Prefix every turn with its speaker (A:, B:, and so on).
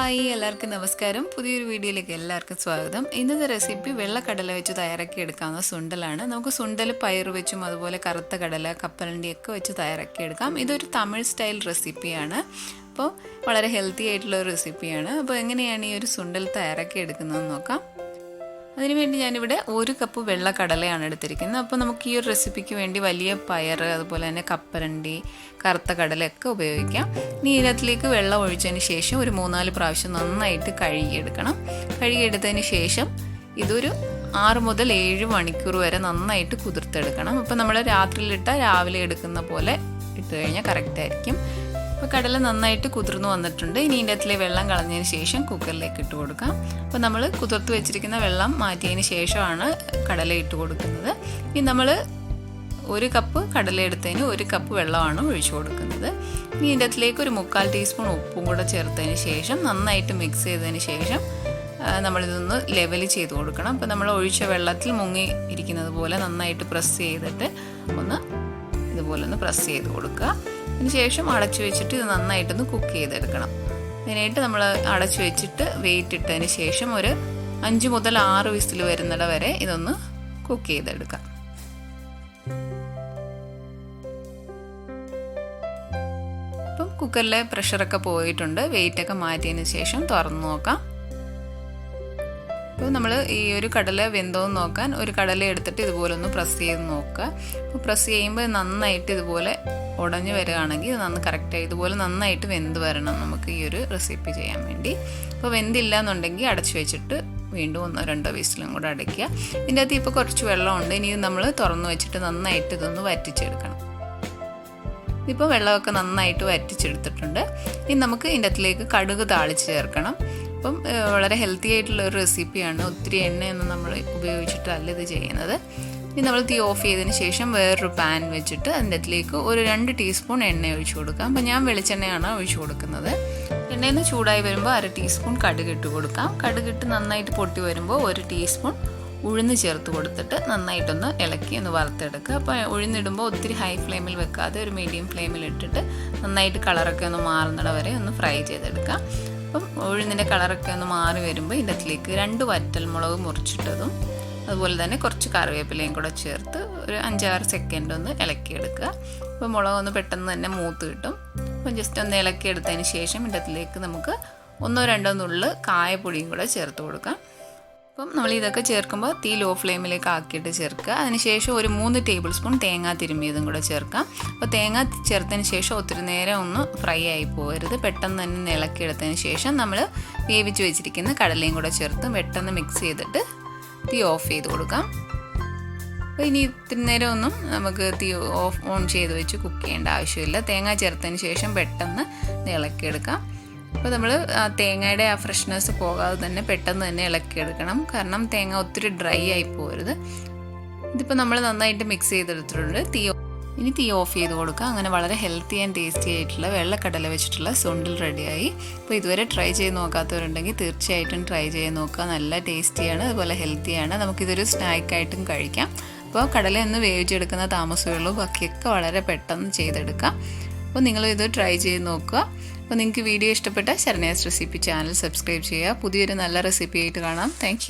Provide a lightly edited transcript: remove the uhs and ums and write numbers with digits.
A: Hi എല്ലാവർക്കും നമസ്കാരം. പുതിയൊരു വീഡിയോയിലേക്ക് എല്ലാവർക്കും സ്വാഗതം. ഇന്നത്തെ റെസിപ്പി വെള്ളക്കടല വെച്ച് തയ്യാറാക്കി എടുക്കാവുന്ന സുണ്ടലാണ്. നമുക്ക് സുണ്ടൽ പയർ വെച്ചും അതുപോലെ കറുത്ത കടല, കപ്പലണ്ടിയൊക്കെ വെച്ച് തയ്യാറാക്കി എടുക്കാം. ഇതൊരു തമിഴ് സ്റ്റൈൽ റെസിപ്പിയാണ്. അപ്പോൾ വളരെ ഹെൽത്തി ആയിട്ടുള്ള ഒരു റെസിപ്പിയാണ്. അപ്പോൾ എങ്ങനെയാണ് ഈ ഒരു സുണ്ടൽ തയ്യാറാക്കി എടുക്കുന്നതെന്ന് നോക്കാം. അതിനുവേണ്ടി ഞാനിവിടെ 1 കപ്പ് വെള്ളക്കടലയാണ് എടുത്തിരിക്കുന്നത്. അപ്പോൾ നമുക്ക് ഈ ഒരു റെസിപ്പിക്ക് വേണ്ടി വലിയ പയർ, അതുപോലെ തന്നെ കപ്പലണ്ടി, കറുത്ത കടലയൊക്കെ ഉപയോഗിക്കാം. ഇനി ഇതിനകത്തിലേക്ക് വെള്ളം ഒഴിച്ചതിന് ശേഷം ഒരു 3-4 പ്രാവശ്യം നന്നായിട്ട് കഴുകിയെടുക്കണം. കഴുകിയെടുത്തതിന് ശേഷം ഇതൊരു 6 മുതൽ 7 മണിക്കൂർ വരെ നന്നായിട്ട് കുതിർത്തെടുക്കണം. അപ്പോൾ നമ്മൾ രാത്രിയിലിട്ടാൽ രാവിലെ എടുക്കുന്ന പോലെ ഇട്ട് കഴിഞ്ഞാൽ കറക്റ്റായിരിക്കും. അപ്പോൾ കടല നന്നായിട്ട് കുതിർന്ന് വന്നിട്ടുണ്ട്. ഇനി ഇതിൻ്റെ അകത്തിലെ വെള്ളം കളഞ്ഞതിന് ശേഷം കുക്കറിലേക്ക് ഇട്ട് കൊടുക്കാം. അപ്പോൾ നമ്മൾ കുതിർത്ത് വെച്ചിരിക്കുന്ന വെള്ളം മാറ്റിയതിന് ശേഷമാണ് കടല ഇട്ട് കൊടുക്കുന്നത്. ഇനി നമ്മൾ 1 കപ്പ് കടല എടുത്തതിന് 1 കപ്പ് വെള്ളമാണ് ഒഴിച്ചു കൊടുക്കുന്നത്. ഇനി ഇതിൻ്റെ അകത്തിലേക്ക് ഒരു 3/4 ടീസ്പൂൺ ഉപ്പും കൂടെ ചേർത്തതിന് ശേഷം നന്നായിട്ട് മിക്സ് ചെയ്തതിന് ശേഷം നമ്മളിതൊന്ന് ലെവൽ ചെയ്ത് കൊടുക്കണം. അപ്പോൾ നമ്മൾ ഒഴിച്ച വെള്ളത്തിൽ മുങ്ങി ഇരിക്കുന്നത് പോലെ നന്നായിട്ട് പ്രസ് ചെയ്തിട്ട് ഇതുപോലെ ഒന്ന് പ്രസ് ചെയ്ത് കൊടുക്കുക. അതിനുശേഷം അടച്ചു വെച്ചിട്ട് ഇത് നന്നായിട്ടൊന്ന് കുക്ക് ചെയ്തെടുക്കണം. അതിനായിട്ട് നമ്മൾ അടച്ചു വെച്ചിട്ട് വെയിറ്റ് ഇട്ടതിന് ശേഷം ഒരു 5 മുതൽ 6 വിസിൽ വരുന്നിട വരെ ഇതൊന്ന് കുക്ക് ചെയ്തെടുക്കാം. ഇപ്പം കുക്കറിലെ പ്രഷറൊക്കെ പോയിട്ടുണ്ട്. വെയിറ്റൊക്കെ മാറ്റിയതിന് ശേഷം തുറന്ന് നോക്കാം. അപ്പോൾ നമ്മൾ ഈ ഒരു കടല വെന്തോന്ന് നോക്കാൻ ഒരു കടല എടുത്തിട്ട് ഇതുപോലെ ഒന്ന് പ്രസ് ചെയ്ത് നോക്കുക. അപ്പോൾ പ്രസ് ചെയ്യുമ്പോൾ നന്നായിട്ട് ഇതുപോലെ ഉടഞ്ഞു വരികയാണെങ്കിൽ കറക്റ്റായി ഇതുപോലെ നന്നായിട്ട് വെന്ത് വരണം നമുക്ക് ഈ ഒരു റെസിപ്പി ചെയ്യാൻ വേണ്ടി. അപ്പോൾ വെന്തില്ല എന്നുണ്ടെങ്കിൽ അടച്ചു വെച്ചിട്ട് വീണ്ടും 1-2 വിസിലും കൂടെ അടയ്ക്കുക. ഇതിൻ്റെ അകത്ത് ഇപ്പോൾ കുറച്ച് വെള്ളമുണ്ട്. ഇനി നമ്മൾ തുറന്ന് വെച്ചിട്ട് നന്നായിട്ട് ഇതൊന്ന് വറ്റിച്ചെടുക്കണം. ഇപ്പോൾ വെള്ളമൊക്കെ നന്നായിട്ട് വറ്റിച്ചെടുത്തിട്ടുണ്ട്. ഇനി നമുക്ക് ഇതിൻ്റെ അകത്തിലേക്ക് കടുക് താളിച്ച് ചേർക്കണം. അപ്പം വളരെ ഹെൽത്തി ആയിട്ടുള്ള ഒരു റെസിപ്പിയാണ്. ഒത്തിരി എണ്ണയൊന്നും നമ്മൾ ഉപയോഗിച്ചിട്ടല്ല ഇത് ചെയ്യുന്നത്. ഇനി നമ്മൾ തീ ഓഫ് ചെയ്തതിന് ശേഷം വേറൊരു പാൻ വെച്ചിട്ട് അതിൻ്റെ അകത്തിലേക്ക് ഒരു 2 ടീസ്പൂൺ എണ്ണ ഒഴിച്ചു കൊടുക്കാം. അപ്പം ഞാൻ വെളിച്ചെണ്ണയാണ് ഒഴിച്ചു കൊടുക്കുന്നത്. എണ്ണയിൽ നിന്ന് ചൂടായി വരുമ്പോൾ 1/2 ടീസ്പൂൺ കടുക് ഇട്ട് കൊടുക്കാം. കടുകിട്ട് നന്നായിട്ട് പൊട്ടി വരുമ്പോൾ 1 ടീസ്പൂൺ ഉഴുന്ന് ചേർത്ത് കൊടുത്തിട്ട് നന്നായിട്ടൊന്ന് ഇളക്കി ഒന്ന് വറുത്തെടുക്കുക. അപ്പോൾ ഉഴുന്നിടുമ്പോൾ ഒത്തിരി ഹൈ ഫ്ലെയിമിൽ വെക്കാതെ ഒരു മീഡിയം ഫ്ലെയിമിൽ ഇട്ടിട്ട് നന്നായിട്ട് കളറൊക്കെ ഒന്ന് മാറുന്നിട വരെ ഒന്ന് ഫ്രൈ ചെയ്തെടുക്കാം. അപ്പം ഉഴുന്നിൻ്റെ കളറൊക്കെ ഒന്ന് മാറി വരുമ്പോൾ ഇതിൻ്റെ അകത്തിലേക്ക് 2 വറ്റൽമുളക് മുറിച്ചിട്ടതും അതുപോലെ തന്നെ കുറച്ച് കറിവേപ്പിലയും കൂടെ ചേർത്ത് ഒരു 5-6 സെക്കൻഡ് ഒന്ന് ഇളക്കിയെടുക്കുക. അപ്പോൾ മുളകൊന്ന് പെട്ടെന്ന് തന്നെ മൂത്ത് കിട്ടും. അപ്പം ജസ്റ്റ് ഒന്ന് ഇളക്കിയെടുത്തതിന് ശേഷം ഇതിൻ്റെ അകത്തിലേക്ക് നമുക്ക് 1-2 നുള്ള് കായപ്പൊടിയും കൂടെ ചേർത്ത് കൊടുക്കാം. അപ്പം നമ്മൾ ഇതൊക്കെ ചേർക്കുമ്പോൾ തീ ലോ ഫ്ലെയിമിലേക്ക് ആക്കിയിട്ട് ചേർക്കുക. അതിനുശേഷം ഒരു 3 ടേബിൾ സ്പൂൺ തേങ്ങ തിരുമ്മിയതും കൂടെ ചേർക്കാം. അപ്പോൾ തേങ്ങ ചേർത്തതിന് ശേഷം ഒത്തിരി നേരം ഒന്ന് ഫ്രൈ ആയി പോകരുത്. പെട്ടെന്ന് തന്നെ ഇളക്കിയെടുത്തതിന് ശേഷം നമ്മൾ വേവിച്ച് വെച്ചിരിക്കുന്ന കടലയും കൂടെ ചേർത്ത് പെട്ടെന്ന് മിക്സ് ചെയ്തിട്ട് തീ ഓഫ് ചെയ്ത് കൊടുക്കാം. അപ്പോൾ ഇനി ഇത്തിരി നേരം ഒന്നും നമുക്ക് തീ ഓൺ ചെയ്ത് വെച്ച് കുക്ക് ചെയ്യേണ്ട ആവശ്യമില്ല. തേങ്ങ ചേർത്തതിന് ശേഷം പെട്ടെന്ന് ഇളക്കിയെടുക്കാം. അപ്പോൾ നമ്മൾ തേങ്ങയുടെ ആ ഫ്രഷ്നെസ് പോകാതെ തന്നെ പെട്ടെന്ന് തന്നെ ഇളക്കിയെടുക്കണം. കാരണം തേങ്ങ ഒത്തിരി ഡ്രൈ ആയി പോകരുത്. ഇതിപ്പോൾ നമ്മൾ നന്നായിട്ട് മിക്സ് ചെയ്തെടുത്തിട്ടുണ്ട്. ഇനി തീ ഓഫ് ചെയ്ത് കൊടുക്കുക. അങ്ങനെ വളരെ ഹെൽത്തി ആൻഡ് ടേസ്റ്റി ആയിട്ടുള്ള വെള്ളക്കടല വെച്ചിട്ടുള്ള സുണ്ടൽ റെഡിയായി. അപ്പോൾ ഇതുവരെ ട്രൈ ചെയ്ത് നോക്കാത്തവരുണ്ടെങ്കിൽ തീർച്ചയായിട്ടും ട്രൈ ചെയ്ത് നോക്കുക. നല്ല ടേസ്റ്റിയാണ്, അതുപോലെ ഹെൽത്തിയാണ്. നമുക്കിതൊരു സ്നാക്കായിട്ടും കഴിക്കാം. അപ്പോൾ കടല ഒന്ന് വേവിച്ചെടുക്കുന്ന താമസമേ ഉള്ളൂ. ബാക്കിയൊക്കെ വളരെ പെട്ടെന്ന് ചെയ്തെടുക്കാം. അപ്പോൾ നിങ്ങളിത് ട്രൈ ചെയ്ത് നോക്കുക. അപ്പോൾ നിങ്ങൾക്ക് വീഡിയോ ഇഷ്ടപ്പെട്ട ശരണ്യാസ് റെസിപ്പി ചാനൽ സബ്സ്ക്രൈബ് ചെയ്യുക. പുതിയൊരു നല്ല റെസിപ്പി ആയിട്ട് കാണാം. താങ്ക്